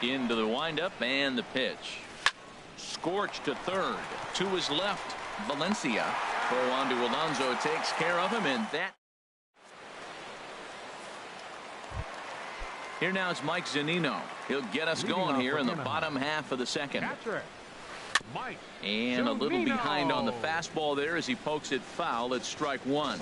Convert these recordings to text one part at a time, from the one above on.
Into the windup and the pitch. Scorched to third. To his left. Valencia. Throw on to Alonso takes care of him, and that. Here now is Mike Zunino. He'll get us going here in the bottom half of the second. And a little behind on the fastball there as he pokes it foul at strike one.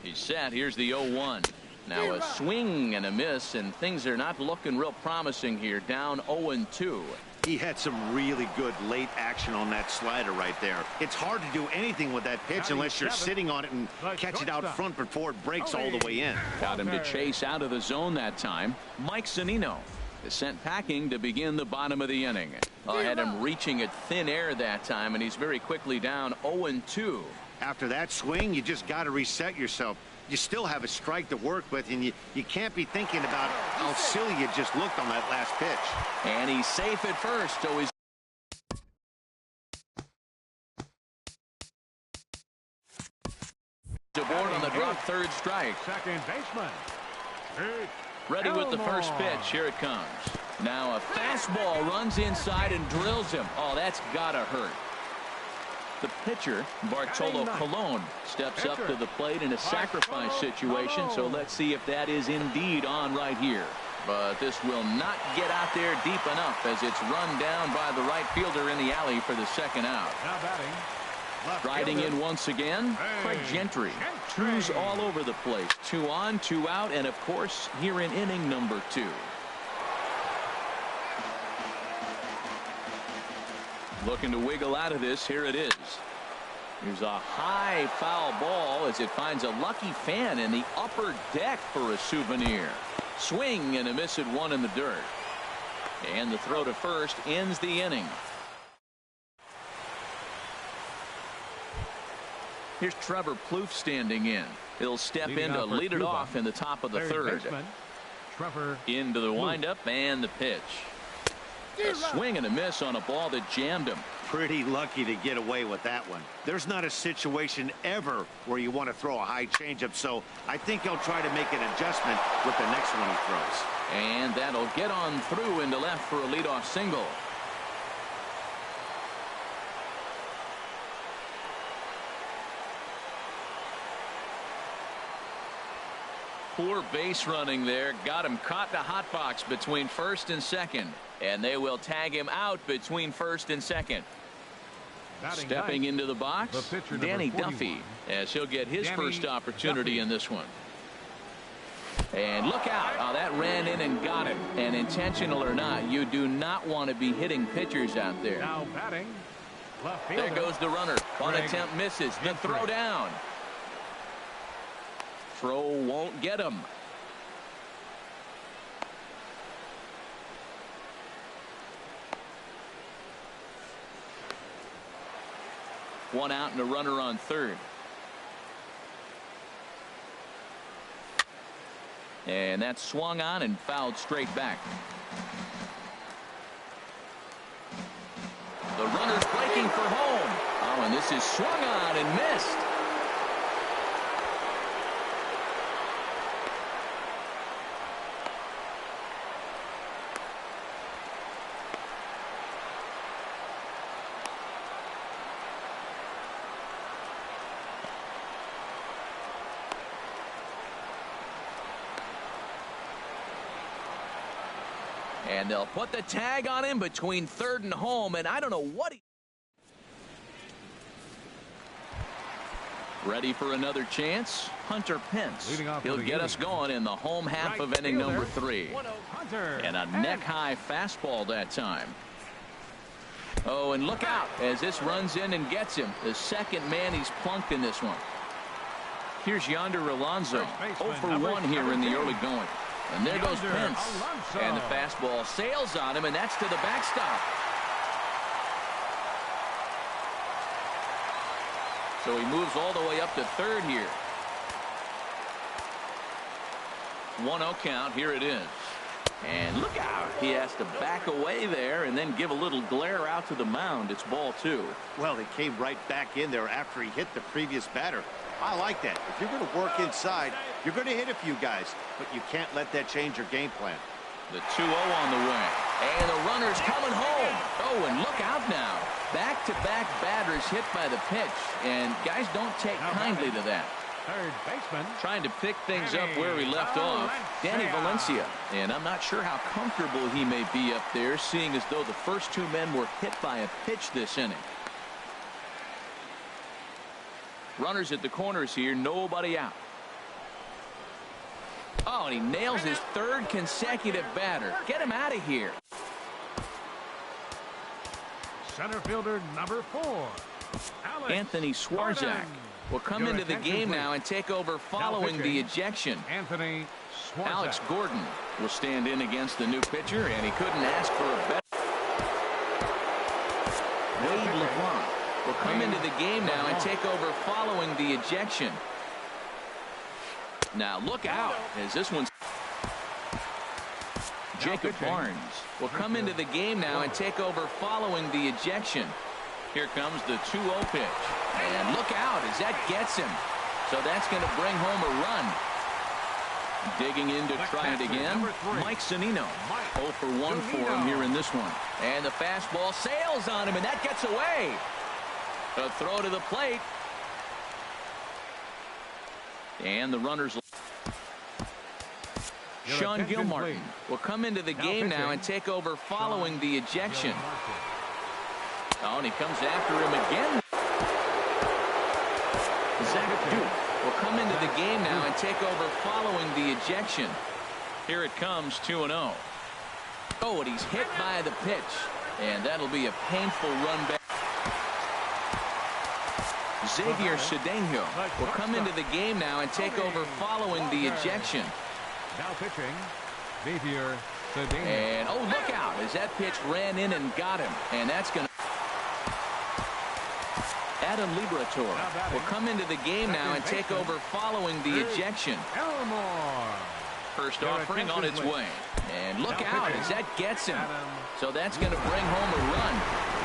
He's set. Here's the 0-1. Now a swing and a miss, and things are not looking real promising here. Down 0-2. He had some really good late action on that slider right there. It's hard to do anything with that pitch unless you're sitting on it and catch it out front before it breaks all the way in. Got him to chase out of the zone that time. Mike Zunino is sent packing to begin the bottom of the inning. I had him reaching at thin air that time, and he's very quickly down 0-2. After that swing, you just got to reset yourself. You still have a strike to work with, and you can't be thinking about how silly you just looked on that last pitch. And he's safe at first, so he's aboard on the drop third strike. Second baseman. Ready with the first pitch. Here it comes. Now a fastball runs inside and drills him. Oh, that's gotta hurt. The pitcher, Bartolo Colon, steps up to the plate in a sacrifice situation, so let's see if that is indeed on right here. But this will not get out there deep enough as it's run down by the right fielder in the alley for the second out. Now batting. Riding in once again, Craig Gentry. Twos all over the place. 2 on, 2 out, and of course here in inning number 2. Looking to wiggle out of this. Here it is. Here's a high foul ball as it finds a lucky fan in the upper deck for a souvenir. Swing and a miss at one in the dirt. And the throw to first ends the inning. Here's Trevor Plouffe standing in. He'll step in to lead it off in the top of the third. Into the windup and the pitch. A swing and a miss on a ball that jammed him. Pretty lucky to get away with that one. There's not a situation ever where you want to throw a high changeup, so I think he'll try to make an adjustment with the next one he throws. And that'll get on through into left for a leadoff single. Poor base running there. Got him caught in a hot box between first and second. And they will tag him out between first and second. Stepping into the box, Danny Duffy, as he'll get his first opportunity in this one. And look out. Oh, that ran in and got him. And intentional or not, you do not want to be hitting pitchers out there. Now batting. There goes the runner. One attempt misses. The throw down. Throw won't get him. One out and a runner on third. And that swung on and fouled straight back. The runner's breaking for home. Oh, and this is swung on and missed. And they'll put the tag on him between third and home, and I don't know what he... Ready for another chance? Hunter Pence. He'll get us going in the home half of inning number 3. And a neck-high fastball that time. Oh, and look out as this runs in and gets him. The second man he's plunked in this one. Here's Yonder Alonso. 0 for 1 here in the early going. And there goes Pence. And the fastball sails on him, and that's to the backstop. So he moves all the way up to third here. 1-0 count. Here it is. And look out. He has to back away there and then give a little glare out to the mound. It's ball 2. Well, he came right back in there after he hit the previous batter. I like that. If you're going to work inside, you're going to hit a few guys, but you can't let that change your game plan. The 2-0 on the way. And the runner's coming home. Oh, and look out now. Back-to-back batters hit by the pitch. And guys don't take kindly to that. Third baseman. Trying to pick things up where we left off. Danny Valencia. And I'm not sure how comfortable he may be up there, seeing as though the first 2 men were hit by a pitch this inning. Runners at the corners here. Nobody out. Oh, and he nails his 3rd consecutive batter. Get him out of here. Center fielder number 4. Anthony Swarzak will come into the game now and take over following the ejection. Anthony Swarzak. Alex Gordon will stand in against the new pitcher, and he couldn't ask for a better. Wade LeBlanc will come into the game now and take over following the ejection. Now look out as this one's. Jacob Barnes will come into the game now and take over following the ejection. Here comes the 2-0 pitch. And look out as that gets him. So that's going to bring home a run. Digging in to try it again. Mike Zunino. 0 for 1 for him here in this one. And the fastball sails on him, and that gets away. A throw to the plate. And the runners. Sean Gilmartin will come into the game now and take over following the ejection. Oh, and he comes after him again. Zach Duke will come into the game now and take over following the ejection. Here it comes, 2-0. Oh, and he's hit by the pitch. And that'll be a painful run back. Xavier Cedeno will come into the game now and take over following the ejection. Now pitching, Xavier Cedeno. And oh, look out as that pitch ran in and got him. And that's going to. Adam Liberatore will come into the game now and take over following the ejection. Elmore. First offering on its way. And look out as that gets him. So that's going to bring home a run.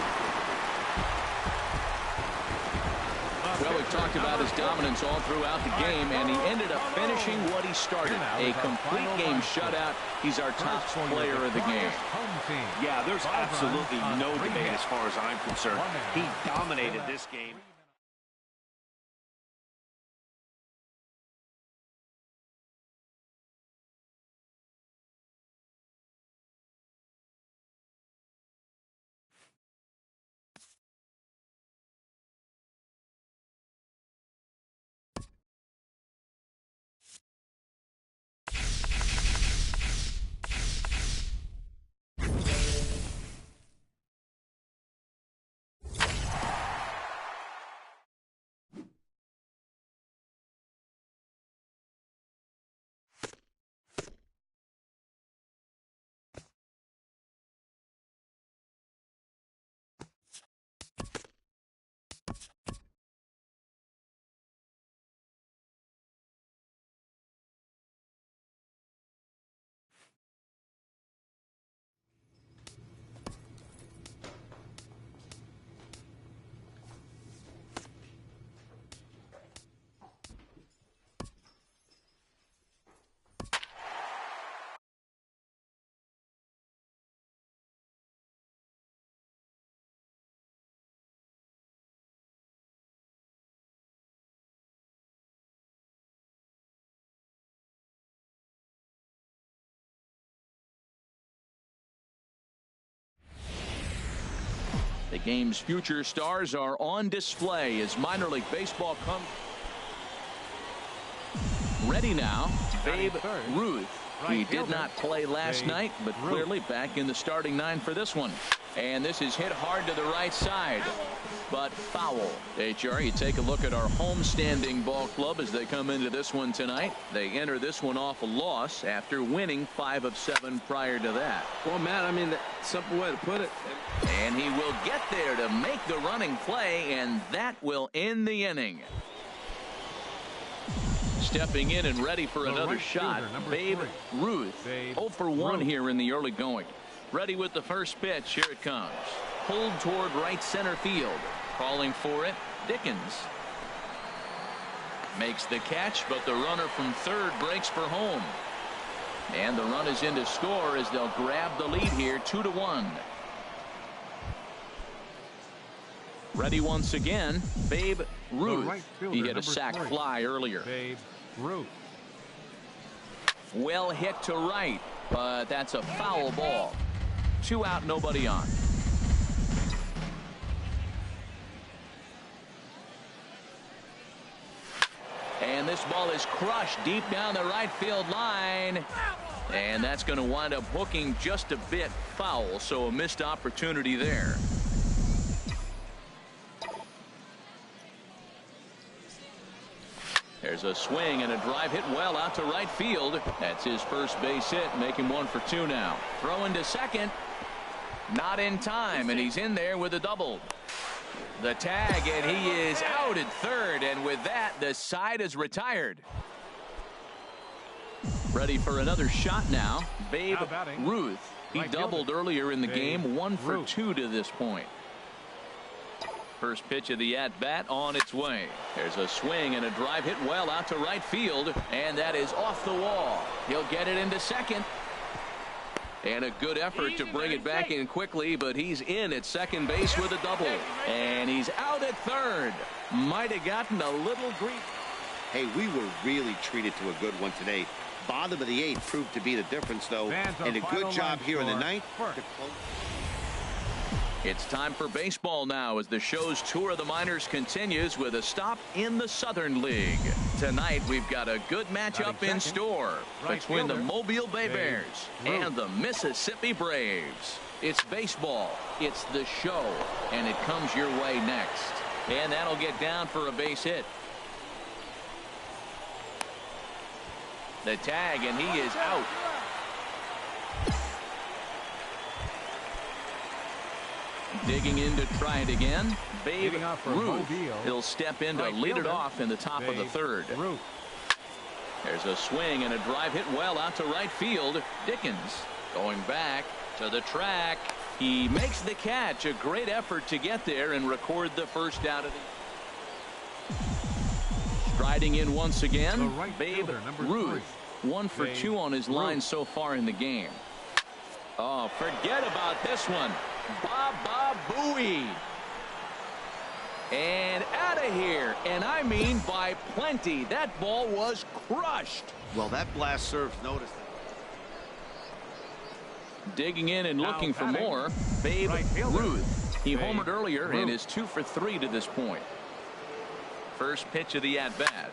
Well, we've talked about his dominance all throughout the game, and he ended up finishing what he started. A complete game shutout. He's our top player of the game. Yeah, there's absolutely no debate as far as I'm concerned. He dominated this game. The game's future stars are on display as minor league baseball comes. Ready now, Babe Ruth. He did not play last night, but clearly back in the starting 9 for this one. And this is hit hard to the right side, but foul. HR, you take a look at our homestanding ball club as they come into this one tonight. They enter this one off a loss after winning 5 of 7 prior to that. Well, Matt, I mean, simple way to put it. And he will get there to make the running play, and that will end the inning. Stepping in and ready for another shot, Babe Ruth. 0 for 1 here in the early going. Ready with the first pitch. Here it comes. Pulled toward right center field. Calling for it, Dickens. Makes the catch, but the runner from third breaks for home. And the run is in to score as they'll grab the lead here, 2-1. Ready once again, Babe Ruth. He hit a sac fly earlier. Babe Ruth. Well hit to right, but that's a foul ball. 2 out, nobody on. And this ball is crushed deep down the right field line. And that's going to wind up hooking just a bit foul, so a missed opportunity there. There's a swing and a drive hit well out to right field. That's his first base hit, making 1 for 2 now. Throwing to second. Not in time, and he's in there with a double. The tag, and he is out at third, and with that, the side is retired. Ready for another shot now, Babe Ruth. He doubled earlier in the game, 1 for 2 to this point. First pitch of the at-bat on its way. There's a swing and a drive hit well out to right field, and that is off the wall. He'll get it into second. And a good effort to bring it back in quickly, but he's in at second base with a double. And he's out at third. Might have gotten a little grief. Hey, we were really treated to a good one today. Bottom of the 8th proved to be the difference, though. And a good job here in the 9th. It's time for baseball now as the show's tour of the minors continues with a stop in the Southern League. Tonight we've got a good matchup in store between the Mobile Bay Bears and the Mississippi Braves. It's baseball, it's the show, and it comes your way next. And that'll get down for a base hit. The tag, and he is out. Digging in to try it again, Babe Ruth. He'll step in to lead it off in the top of the third. There's a swing and a drive hit well out to right field. Dickens going back to the track. He makes the catch. A great effort to get there and record the first out of the. Striding in once again, Babe Ruth. 1 for 2 on his line so far in the game. Oh, forget about this one. Baba Booey. And out of here. And I mean by plenty. That ball was crushed. Well, that blast serves notice. Digging in and looking for more, Babe Ruth. He homered earlier and is 2 for 3 to this point. First pitch of the at-bat.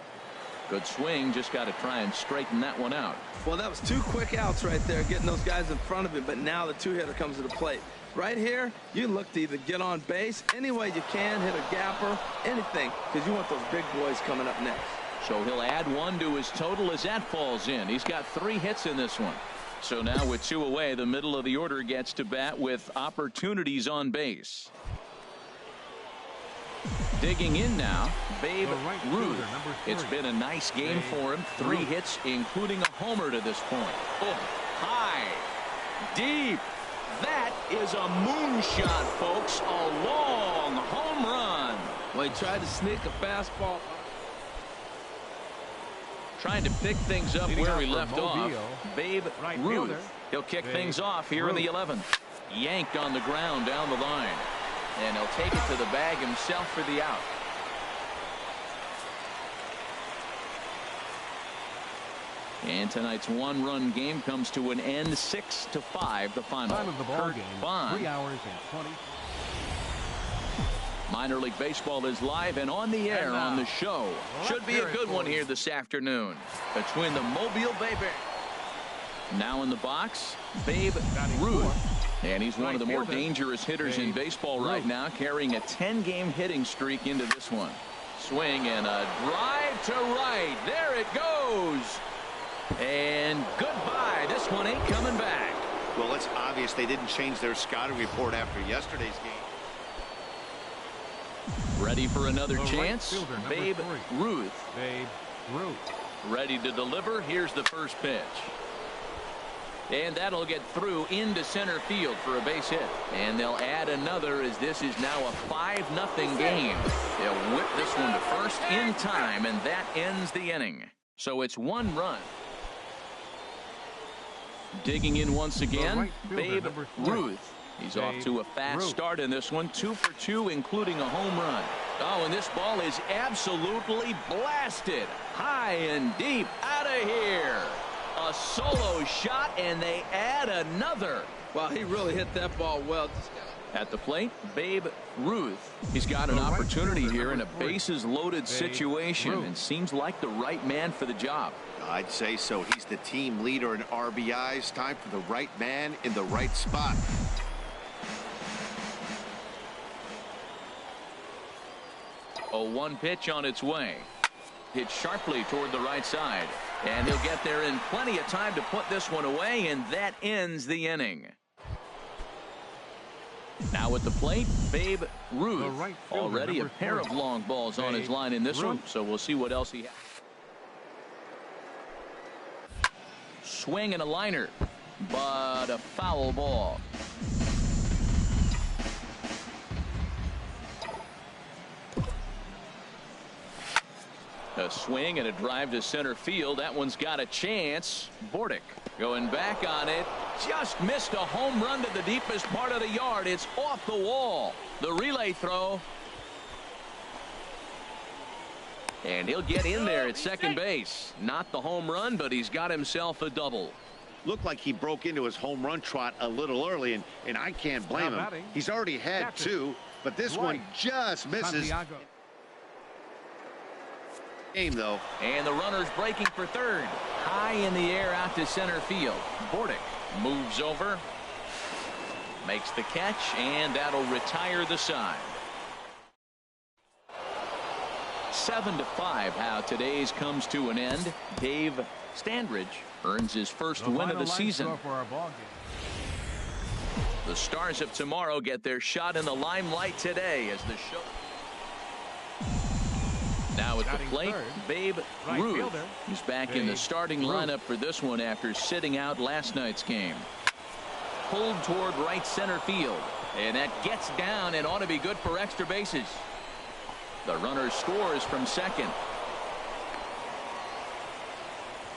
Good swing, just got to try and straighten that one out. Well, that was 2 quick outs right there, getting those guys in front of him, but now the 2-hitter comes to the plate. Right here, you look to either get on base any way you can, hit a gapper, anything, because you want those big boys coming up next. So he'll add 1 to his total as that falls in. He's got 3 hits in this one. So now with 2 away, the middle of the order gets to bat with opportunities on base. Digging in now, Babe Ruth. It's been a nice game for him. 3 hits, including a homer to this point. Oh, high, deep. That is a moonshot, folks. A long home run. Well, he tried to sneak a fastball. Trying to pick things up where he left off. Babe Ruth. He'll kick things off here in the 11th. Yanked on the ground down the line. And he'll take it to the bag himself for the out. And tonight's 1-run game comes to an end, 6-5, the final. Time of the ball game, 3 hours and 20. Minor League Baseball is live and on the air on the show. Should be a good one here this afternoon between the Mobile Bay Bears. Now in the box, Babe Ruth. And he's one of the more dangerous hitters in baseball right now, carrying a 10-game hitting streak into this one. Swing and a drive to right. There it goes. And goodbye. This one ain't coming back. Well, it's obvious they didn't change their scouting report after yesterday's game. Ready for another chance? Babe Ruth. Babe Ruth. Ready to deliver. Here's the first pitch. And that'll get through into center field for a base hit. And they'll add another as this is now a 5-0 game. They'll whip this one to first in time, and that ends the inning. So it's 1 run. Digging in once again, Babe Ruth. He's off to a fast start in this one. 2 for 2, including a home run. Oh, and this ball is absolutely blasted. High and deep. Out of here. A solo shot, and they add another. Well, he really hit that ball well. At the plate, Babe Ruth. He's got an opportunity here in a bases-loaded situation and seems like the right man for the job. I'd say so. He's the team leader in RBIs. Time for the right man in the right spot. A 1 pitch on its way. Hit sharply toward the right side. And he'll get there in plenty of time to put this one away, and that ends the inning. Now at the plate, Babe Ruth. Already a pair of long balls on his line in this one, so we'll see what else he has. Swing and a liner, but a foul ball. A swing and a drive to center field. That one's got a chance. Bordick going back on it. Just missed a home run to the deepest part of the yard. It's off the wall. The relay throw. And he'll get in there at second base. Not the home run, but he's got himself a double. Looked like he broke into his home run trot a little early, and I can't blame him. He's already had 2, but this one just misses. Game though. And the runner's breaking for third. High in the air out to center field. Bordick moves over, makes the catch, and that'll retire the side. 7-5 how today's comes to an end. Dave Standridge earns his first win of the season. The Stars of tomorrow get their shot in the limelight today as the show. Now at the plate, Babe Ruth. He's back in the starting lineup for this one after sitting out last night's game. Pulled toward right center field, and that gets down and ought to be good for extra bases. The runner scores from second.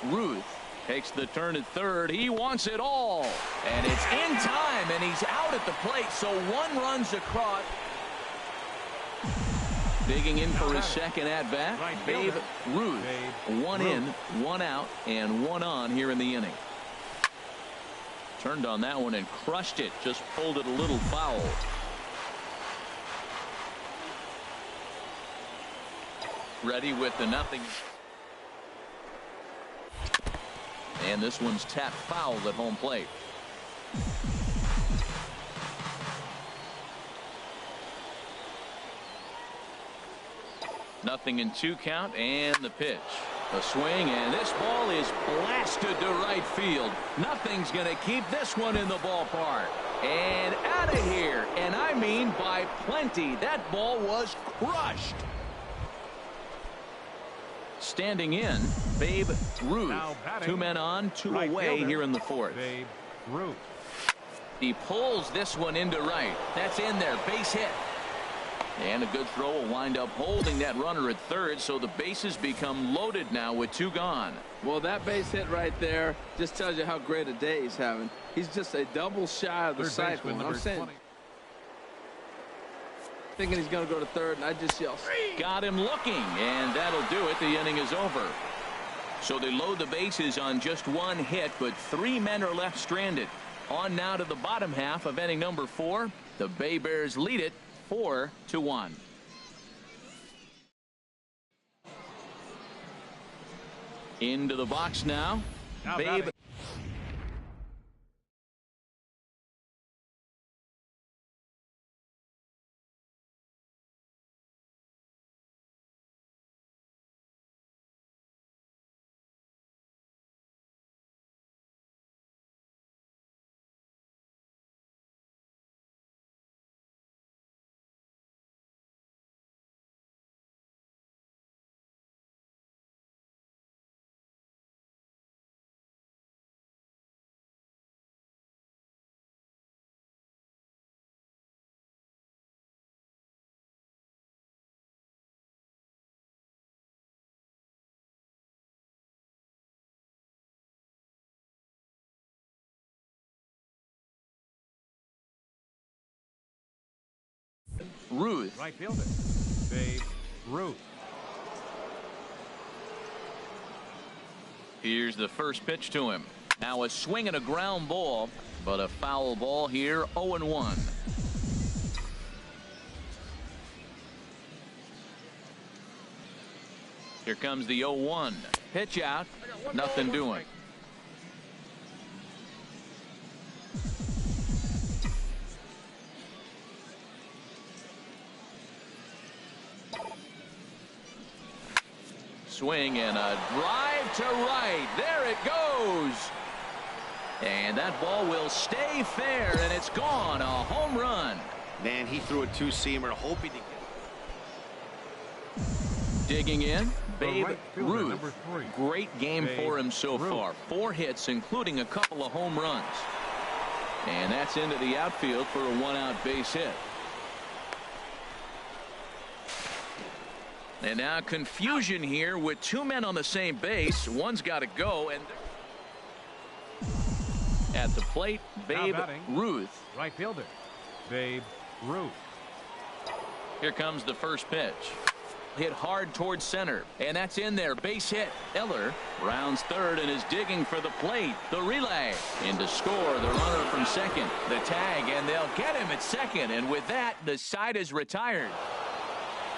Ruth takes the turn at third. He wants it all, and it's in time, and he's out at the plate, so 1 run's across. Digging in for his second at-bat, Babe Ruth. 1 in, 1 out, and 1 on here in the inning. Turned on that one and crushed it. Just pulled it a little foul. Ready with the nothing. And this one's tapped foul at home plate. Nothing in 2 count, and the pitch. A swing, and this ball is blasted to right field. Nothing's going to keep this one in the ballpark. And out of here, and I mean by plenty. That ball was crushed. Standing in, Babe Ruth. 2 men on, 2 away here in the 4th. Babe Ruth. He pulls this one into right. That's in there, base hit. And a good throw will wind up holding that runner at third, so the bases become loaded now with 2 gone. Well, that base hit right there just tells you how great a day he's having. He's just a double shy of the cycle. I'm saying, thinking he's going to go to third, and I just yell. Got him looking, and that'll do it. The inning is over. So they load the bases on just 1 hit, but 3 men are left stranded. On now to the bottom half of inning number 4. The Bay Bears lead it 4-1. Into the box now. Babe Ruth. Right fielder, Babe Ruth. Here's the first pitch to him. Now a swing and a ground ball, but a foul ball here, 0-1. Here comes the 0-1. Pitch out. Nothing doing. Swing and a drive to right. There it goes. And that ball will stay fair, and it's gone. A home run. Man, he threw a two-seamer hoping to get. Digging in, Babe Right fielder, Ruth. number 3. Great game Babe for him so Ruth. far. 4 hits, including a couple of home runs. And that's into the outfield for a one-out base hit. And now confusion here with 2 men on the same base. One's got to go. And at the plate, Babe batting. Ruth. Right fielder, Babe Ruth. Here comes the first pitch. Hit hard towards center. And that's in there. Base hit. Eller rounds third and is digging for the plate. The relay. In to score, the runner from second. The tag, and they'll get him at second. And with that, the side is retired.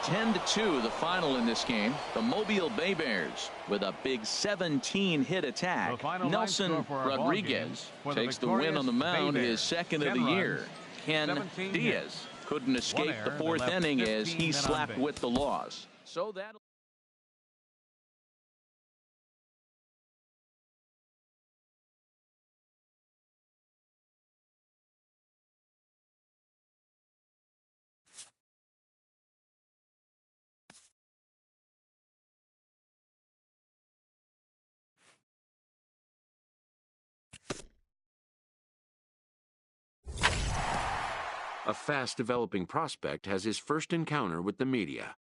10-2 the final in this game. The Mobile Bay Bears with a big 17-hit attack. Nelson Rodriguez takes the win on the mound, his second of the year. Ken Diaz couldn't escape the 4th inning as he slapped with the loss. So that. A fast-developing prospect has his first encounter with the media.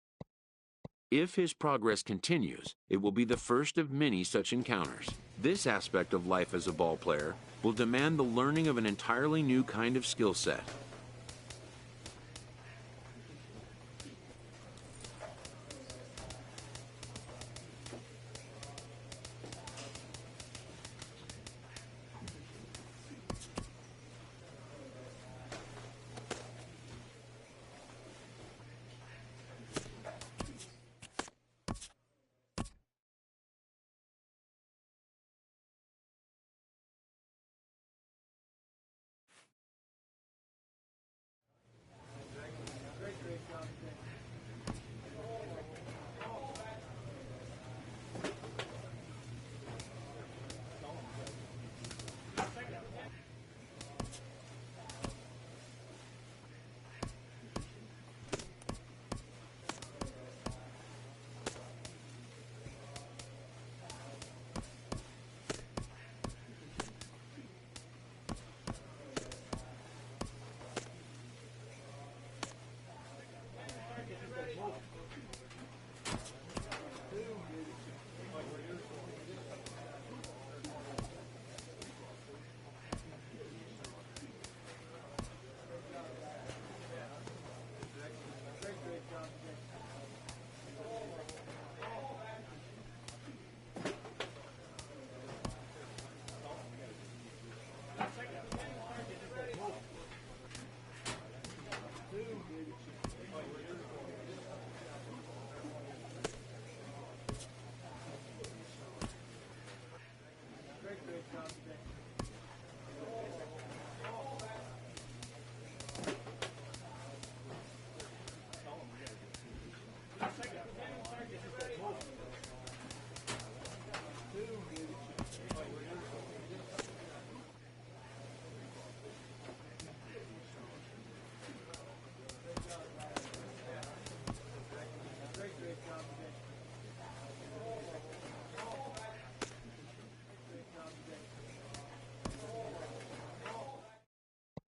If his progress continues, it will be the first of many such encounters. This aspect of life as a ball player will demand the learning of an entirely new kind of skill set.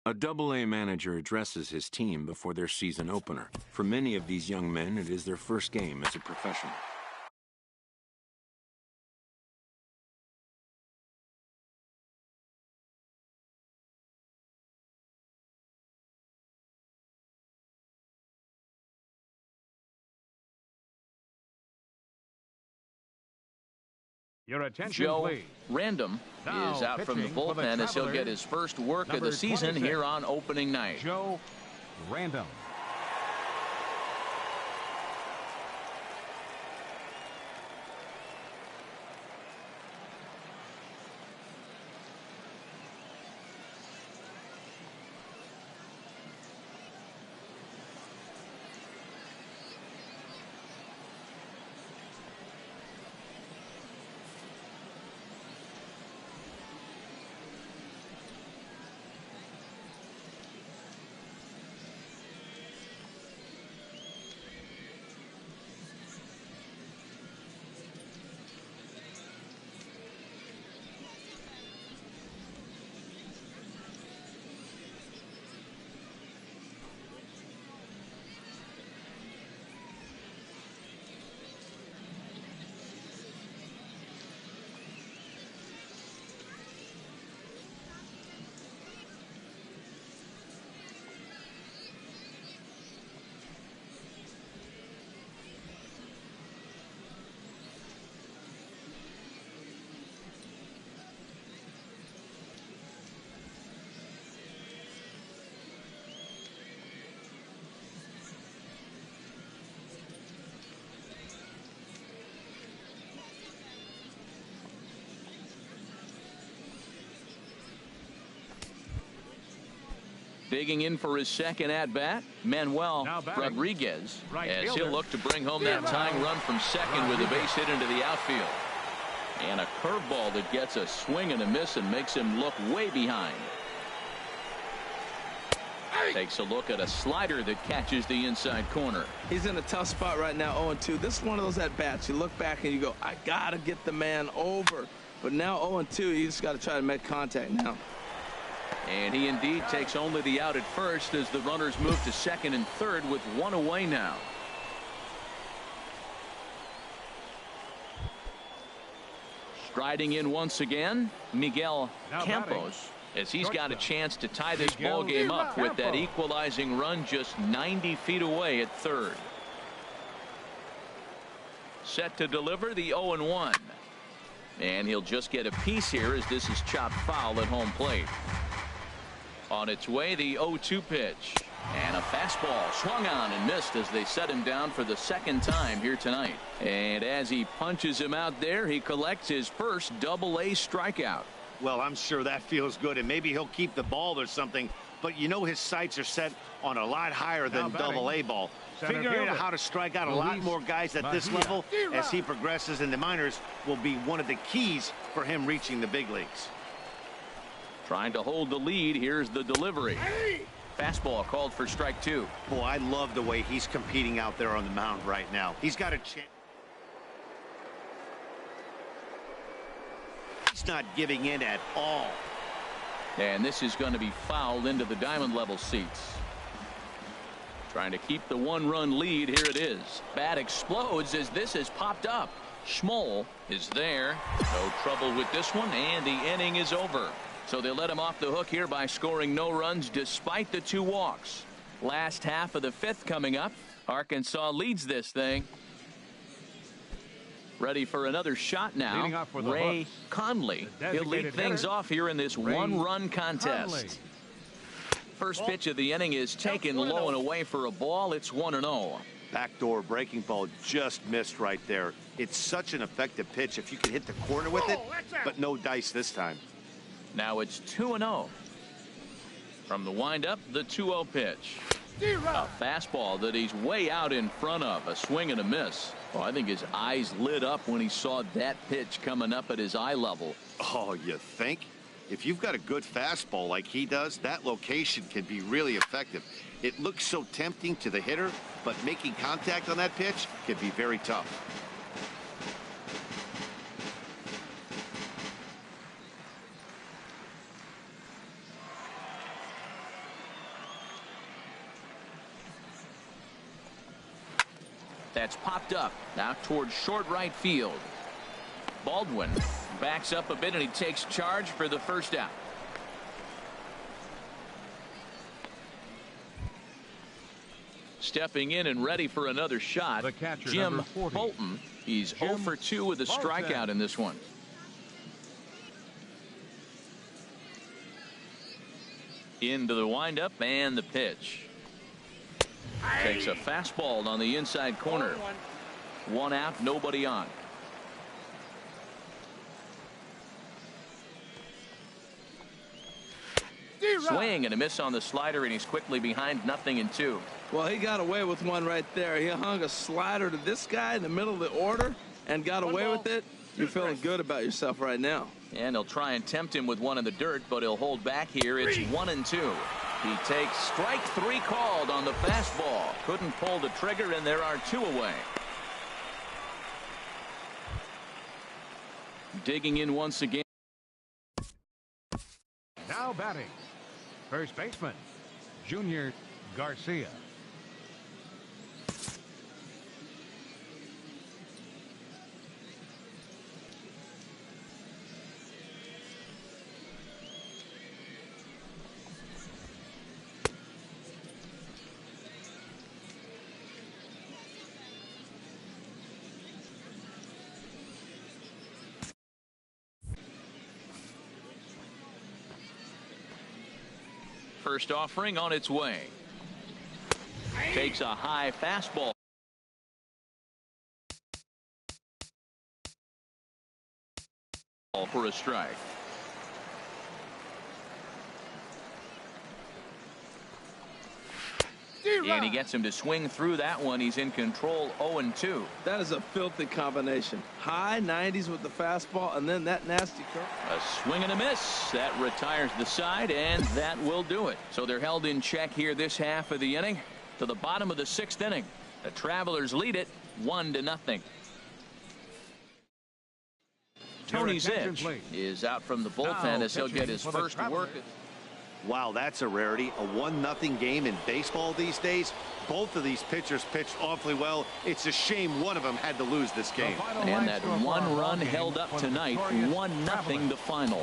A Double-A manager addresses his team before their season opener. For many of these young men, it is their first game as a professional. Your attention, Joe please. Random Now is out from the pitching for the bullpen as he'll get Travelers, his first work of number the season 26, here on opening night. Joe Random. Digging in for his second at-bat, Manuel Rodriguez, as he'll look to bring home that tying run from second with a base hit into the outfield. And a curveball that gets a swing and a miss and makes him look way behind. Takes a look at a slider that catches the inside corner. He's in a tough spot right now, 0-2. This is one of those at-bats. You look back and you go, I got to get the man over. But now 0-2, you just got to try to make contact now. And he indeed takes only the out at first as the runners move to second and third with one away now. Striding in once again, Miguel Campos, as he's got a chance to tie this ball game up with that equalizing run just 90 feet away at third. Set to deliver the 0-1. And he'll just get a piece here as this is chopped foul at home plate. On its way, the 0-2 pitch. And a fastball swung on and missed as they set him down for the second time here tonight. And as he punches him out there, he collects his first Double-A strikeout. Well, I'm sure that feels good, and maybe he'll keep the ball or something. But you know his sights are set on a lot higher than Double-A ball. Figuring out how to strike out a lot more guys at this level as he progresses in the minors will be one of the keys for him reaching the big leagues. Trying to hold the lead. Here's the delivery. Fastball called for strike two. Boy, I love the way he's competing out there on the mound right now. He's got a chance. He's not giving in at all. And this is going to be fouled into the diamond level seats. Trying to keep the one-run lead. Here it is. Bat explodes as this has popped up. Schmoll is there. No trouble with this one, and the inning is over. So they let him off the hook here by scoring no runs despite the 2 walks. Last half of the 5th coming up. Arkansas leads this thing. Ready for another shot now. Ray Conley. He'll lead things off here in this one-run contest. First pitch of the inning is taken low and away for a ball. It's 1-0. Backdoor breaking ball just missed right there. It's such an effective pitch if you can hit the corner with it, but no dice this time. Now it's 2-0. From the windup, the 2-0 pitch. A fastball that he's way out in front of. A swing and a miss. Well, I think his eyes lit up when he saw that pitch coming up at his eye level. Oh, you think? If you've got a good fastball like he does, that location can be really effective. It looks so tempting to the hitter, but making contact on that pitch can be very tough. That's popped up now towards short right field. Baldwin backs up a bit and he takes charge for the first out. Stepping in and ready for another shot, The catcher, Jim number 40. Bolton. He's 0 for 2 with a strikeout in this one. Into the windup and the pitch. Takes a fastball on the inside corner. 1 out, nobody on. Swing and a miss on the slider, and he's quickly behind 0-2. Well, he got away with one right there. He hung a slider to this guy in the middle of the order and got away with it. You're feeling good about yourself right now. And he'll try and tempt him with one in the dirt, but he'll hold back here. It's 1-2. He takes strike 3 called on the fastball. Couldn't pull the trigger, and there are 2 away. Digging in once again. Now batting, first baseman, Junior Garcia. First offering on its way. Takes a high fastball. For a strike. And he gets him to swing through that one. He's in control. 0-2. That is a filthy combination. High 90s with the fastball and then that nasty curve. A swing and a miss. That retires the side, and that will do it. So they're held in check here this half of the inning. To the bottom of the 6th inning. The Travelers lead it 1-0. Tony Zitch is out from the bullpen as he'll get his first work. Wow, that's a rarity. A 1-0 game in baseball these days. Both of these pitchers pitched awfully well. It's a shame one of them had to lose this game. And that 1 run held up tonight. 1-0 the final.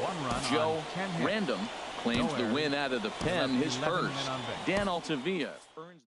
Joe Random claims the win out of the pen, his first. Dan Altavilla earns.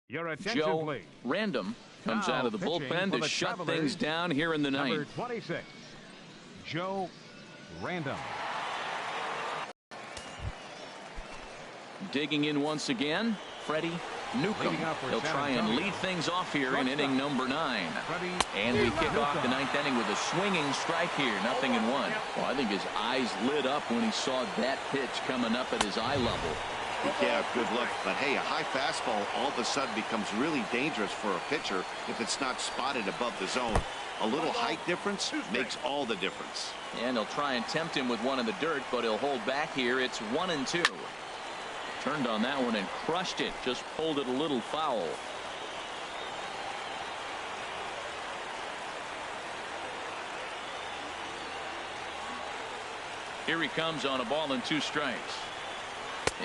Your attention, Joe please. Random comes out of the bullpen to shut things down here in the ninth. Number 26, Joe Random. Digging in once again, Freddie Newcomb. He'll try and lead things off here in inning number 9. And we kick off the 9th inning with a swinging strike here, 0-1. Well, I think his eyes lit up when he saw that pitch coming up at his eye level. Yeah, good luck. But hey, a high fastball all of a sudden becomes really dangerous for a pitcher if it's not spotted above the zone. A little height difference makes all the difference. And he'll try and tempt him with one in the dirt, but he'll hold back here. It's 1-2. Turned on that one and crushed it. Just pulled it a little foul. Here he comes on a ball and 2 strikes.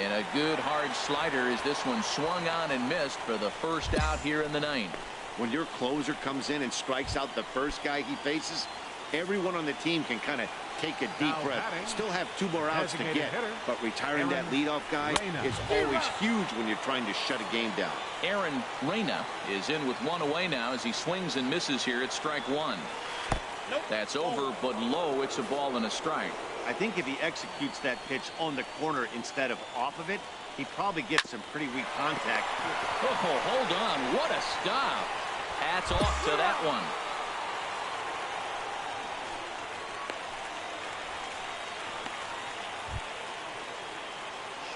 And a good hard slider as this one swung on and missed for the first out here in the 9th. When your closer comes in and strikes out the first guy he faces, everyone on the team can kind of take a deep breath. Still have 2 more outs to get, but retiring that leadoff guy is always huge when you're trying to shut a game down. Aaron Reyna is in with 1 away now as he swings and misses here at strike 1. That's over, but low. It's a ball and a strike. I think if he executes that pitch on the corner instead of off of it, he probably gets some pretty weak contact. Oh, hold on. What a stop. Hats off to that one.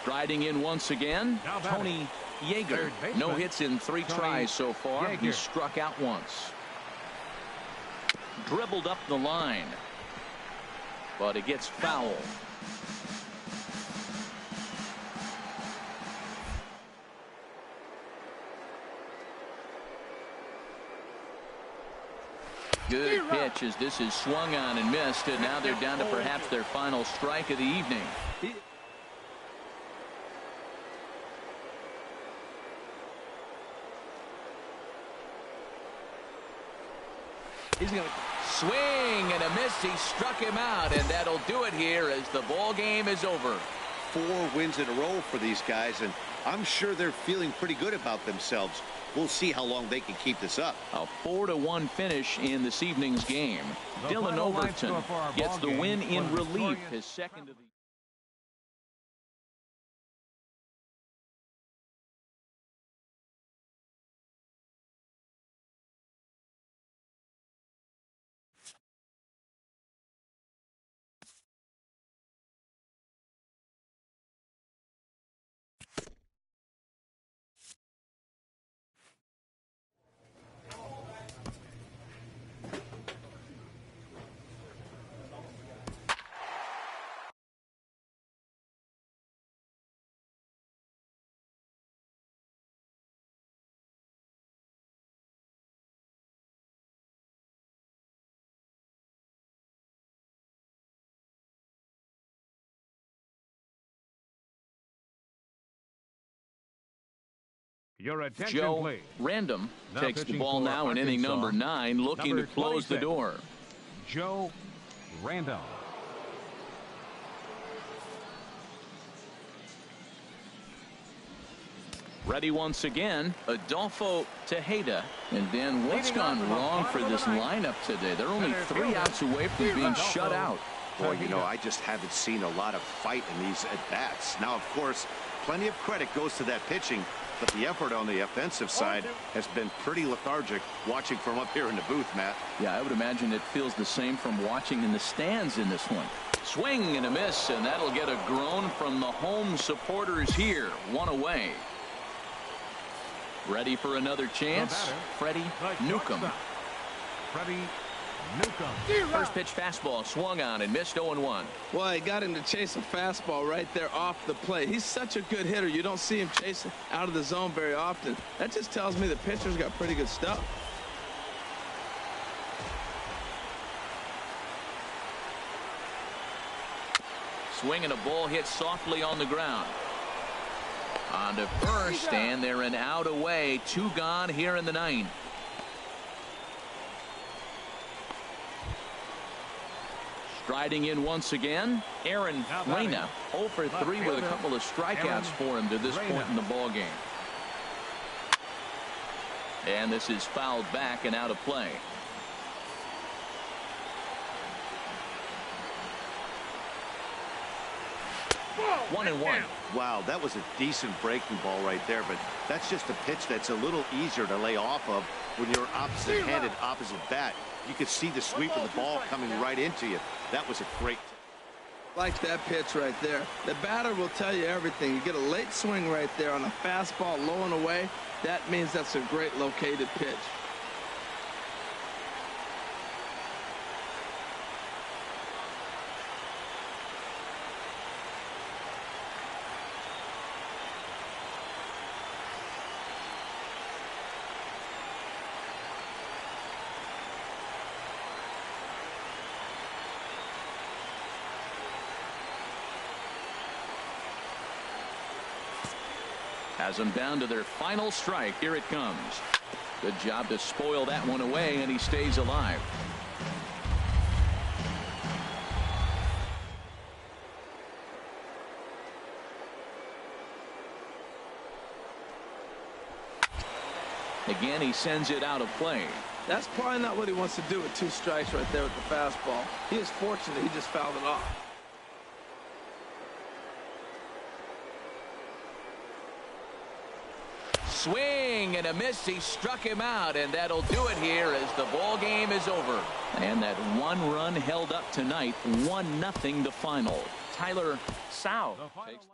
Striding in once again, Tony Yeager. No hits in 3 tries so far. He struck out once. Dribbled up the line, but it gets foul. Good pitch as this is swung on and missed, and now they're down to perhaps their final strike of the evening. He's going to swing and a miss. He struck him out, and that'll do it here as the ball game is over. 4 wins in a row for these guys, and I'm sure they're feeling pretty good about themselves. We'll see how long they can keep this up. A 4-1 finish in this evening's game. Dylan Overton gets the win in relief, his second of the Your attention, Joe please. Random Now takes the pitching ball for now in inning Arkansas, number 9, looking number to close 26, the door. Joe Random. Ready once again, Adolfo Tejeda. And then what's gone wrong for this lineup today? They're only 3 outs away from being shut out. Boy, you know, I just haven't seen a lot of fight in these at-bats. Now, of course, plenty of credit goes to that pitching, but the effort on the offensive side has been pretty lethargic watching from up here in the booth, Matt. Yeah, I would imagine it feels the same from watching in the stands in this one. Swing and a miss, and that'll get a groan from the home supporters here. 1 away. Ready for another chance, Freddie Newcomb. Freddie Newcomb. First pitch fastball swung on and missed 0-1. Well, he got him to chase a fastball right there off the plate. He's such a good hitter. You don't see him chasing out of the zone very often. That just tells me the pitcher's got pretty good stuff. Swing and a ball hit softly on the ground. On to first, and they're an out away. 2 gone here in the 9th. Striding in once again, Aaron Reyna. 0 for 3 with a couple of strikeouts for him to this point in the ball game. And this is fouled back and out of play. One and one. Wow, that was a decent breaking ball right there, but that's just a pitch that's a little easier to lay off of when you're opposite-handed, opposite bat. You could see the sweep of the ball coming right into you. That was a great. Like that pitch right there. The batter will tell you everything. You get a late swing right there on a fastball low and away. That means that's a great located pitch. Has them down to their final strike. Here it comes. Good job to spoil that one away, and he stays alive. Again, he sends it out of play. That's probably not what he wants to do with 2 strikes right there with the fastball. He is fortunate he just fouled it off. swing and a miss. He struck him out, and that'll do it here as the ball game is over. And that one run held up tonight, 1-0 the final. Tyler Sow takes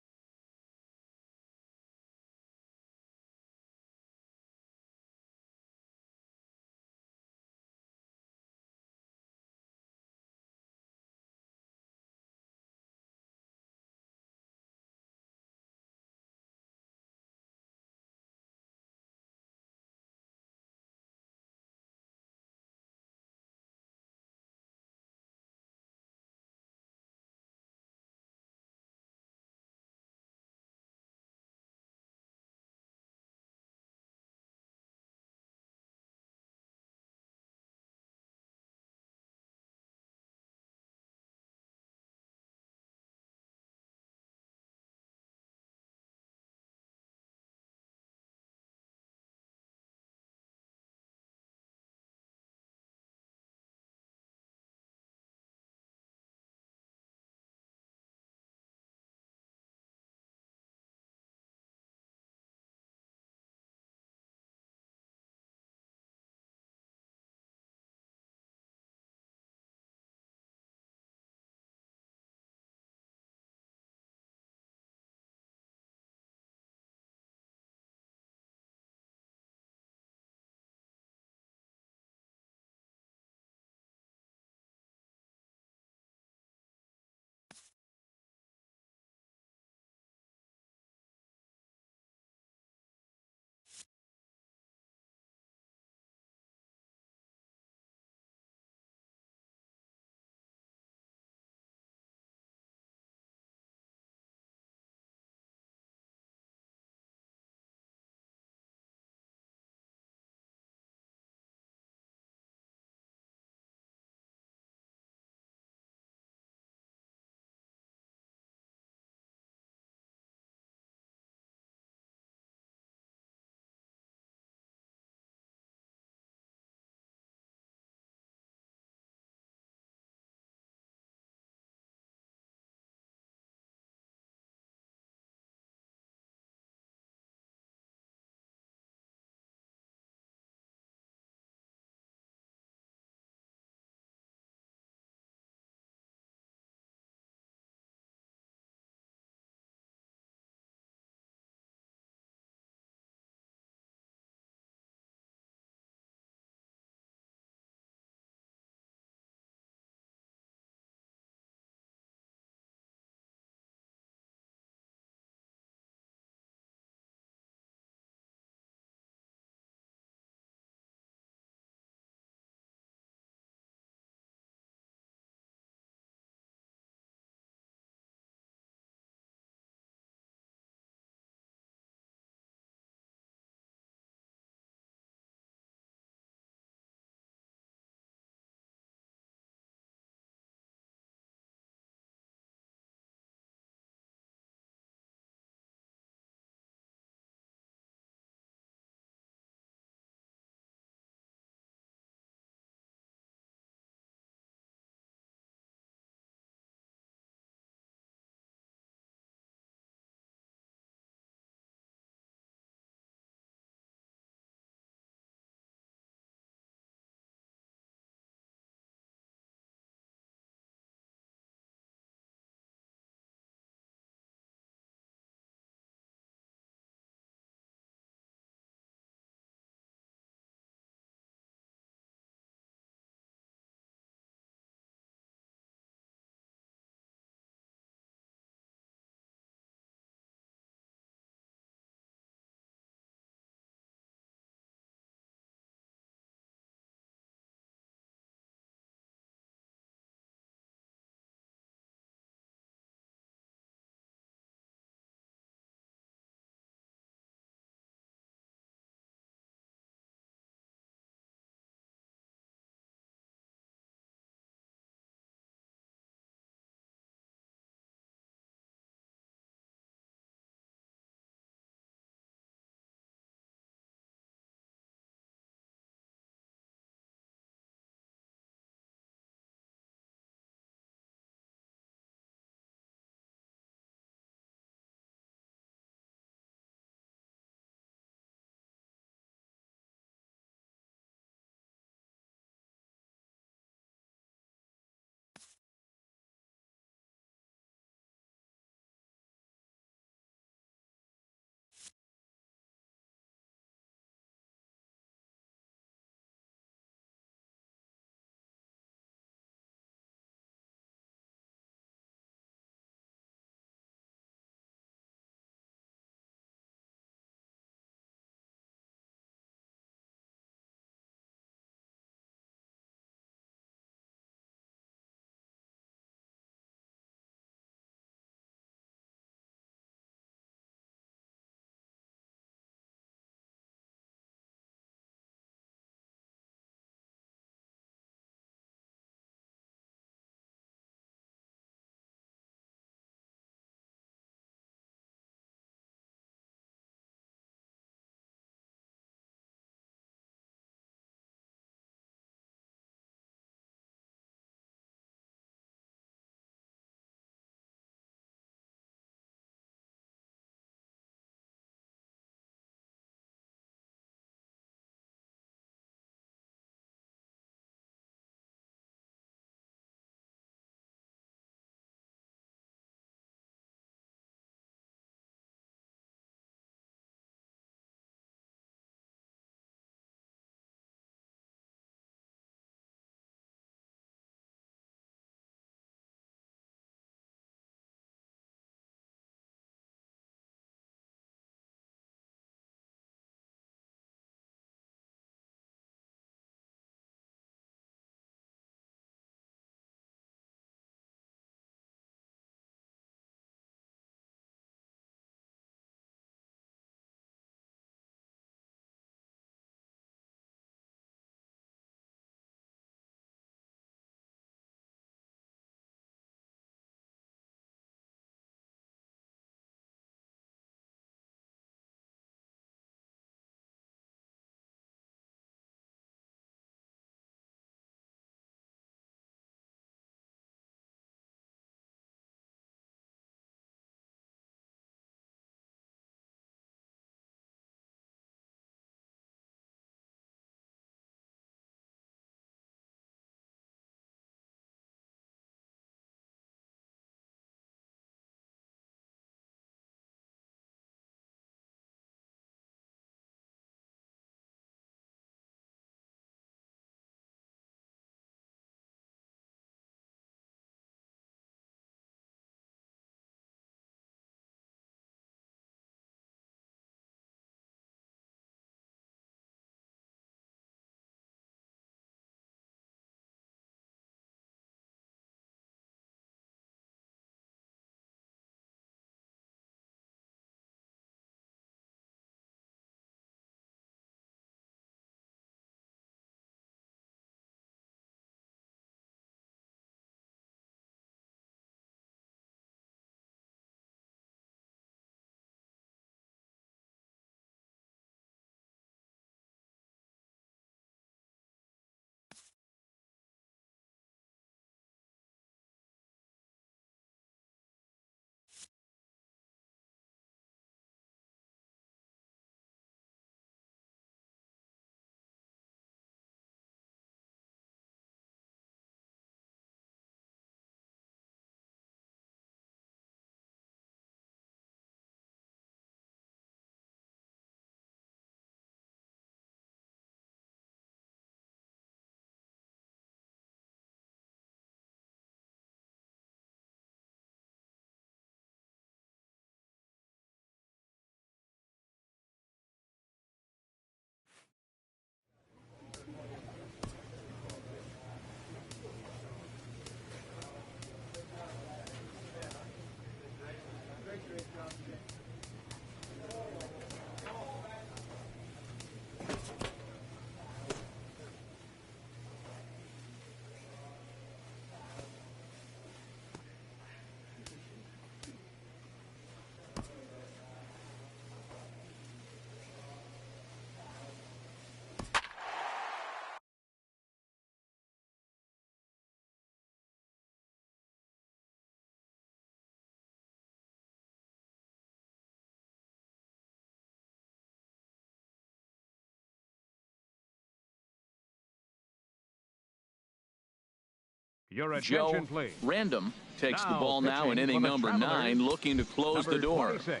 Your Joe attention, please. Random takes the Now ball now in pitching inning for the number Travelers, 9, looking to close the door. 26,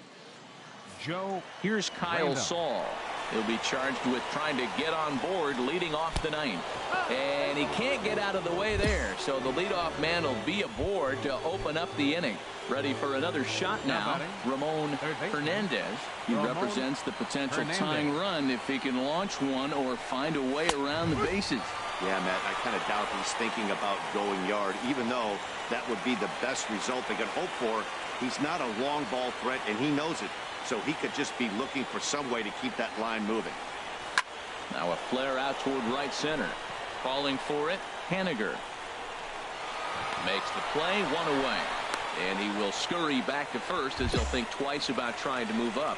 Joe Here's Kyle Random. Saul. He'll be charged with trying to get on board leading off the 9th. And he can't get out of the way there, so the leadoff man will be aboard to open up the inning. Ready for another shot now, Ramon Hernandez. He represents the potential tying run if he can launch one or find a way around the bases. Yeah, Matt, I kind of doubt he's thinking about going yard, even though that would be the best result they could hope for. He's not a long ball threat, and he knows it, so he could just be looking for some way to keep that line moving. Now a flare out toward right center. Calling for it, Haniger. Makes the play, 1 away. And he will scurry back to first as he'll think twice about trying to move up.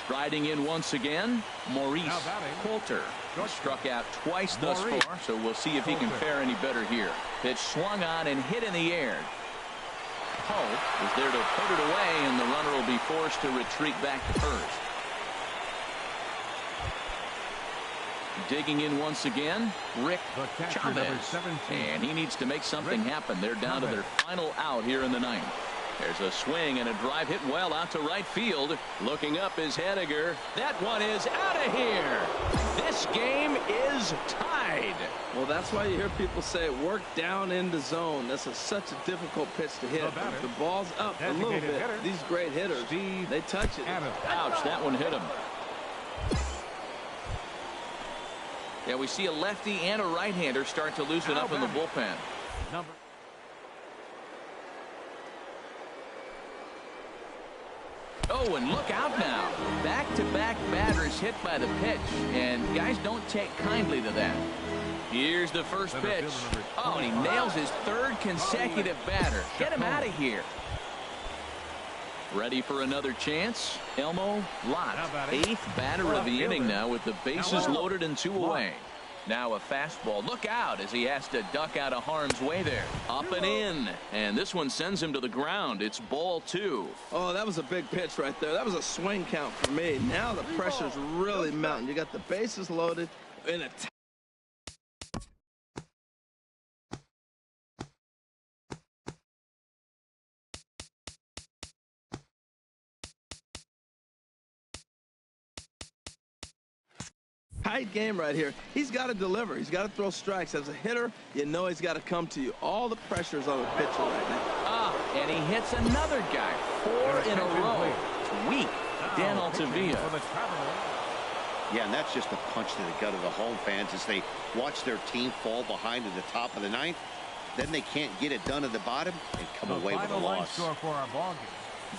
Striding in once again, Maurice Coulter. He struck out twice thus far, so we'll see if he can fare any better here. Pitch swung on and hit in the air. Poe is there to put it away, and the runner will be forced to retreat back to first. Digging in once again, Rick Chavez. And he needs to make something happen. They're down to their final out here in the 9th. There's a swing and a drive hit well out to right field. Looking up is Haniger. That one is out of here. This game is tied. Well, that's why you hear people say work down in the zone. This is such a difficult pitch to hit. If the ball's up a little bit, these great hitters, they touch it. Ouch, that one hit him. Yeah, we see a lefty and a right-hander start to loosen up in the bullpen. Oh, and look out now. Back-to-back batters hit by the pitch, and guys don't take kindly to that. Here's the first pitch. Oh, and he nails his 3rd consecutive batter. Get him out of here. Ready for another chance? Elmo Lott, 8th batter of the inning now with the bases loaded and 2 away. Now a fastball. Look out as he has to duck out of harm's way there. Up and in. And this one sends him to the ground. It's ball 2. Oh, that was a big pitch right there. That was a swing count for me. Now the pressure's really mounting. You got the bases loaded in a tight game right here. He's got to deliver. He's got to throw strikes. As a hitter, you know he's got to come to you. All the pressure's on the pitcher right now. And he hits another guy. 4 in a row. Weak. Dan Altavilla. Yeah, and that's just a punch to the gut of the home fans as they watch their team fall behind at the top of the 9th. Then they can't get it done at the bottom and come away with a loss.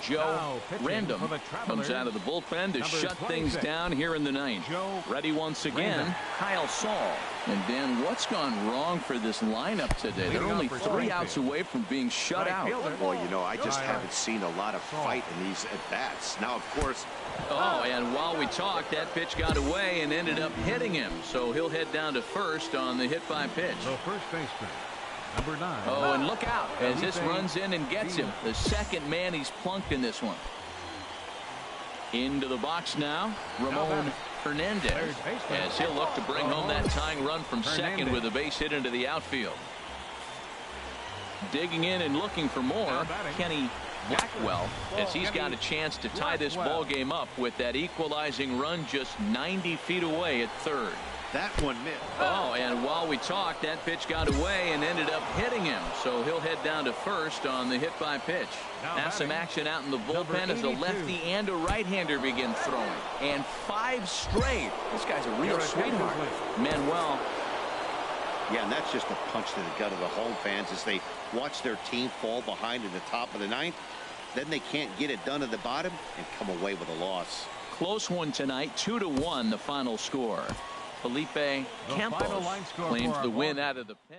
Joe Random comes out of the bullpen to shut things down here in the 9th. Ready once again, Kyle Saul. And Dan, what's gone wrong for this lineup today? They're only 3 outs away from being shut out. Boy, you know, I just haven't seen a lot of fight in these at-bats. Now, of course. Oh, and while we talked, that pitch got away and ended up hitting him. So he'll head down to first on the hit by pitch. The first baseman. Number 9. Oh, and look out as this runs in and gets him. The 2nd man he's plunked in this one. Into the box now, Ramon Hernandez, as he'll look to bring home that tying run from second with a base hit into the outfield. Digging in and looking for more, Kenny Blackwell, as he's got a chance to tie this ball game up with that equalizing run just 90 feet away at 3rd. That one missed. Oh, and while we talked, that pitch got away and ended up hitting him. So he'll head down to first on the hit by pitch. Now some action out in the bullpen as a lefty and a right-hander begin throwing. And 5 straight. This guy's a real sweetheart. Manuel. Yeah, and that's just a punch to the gut of the home fans as they watch their team fall behind at the top of the 9th. Then they can't get it done at the bottom and come away with a loss. Close one tonight, 2-1 the final score. Felipe Campos claims the win out of the pen.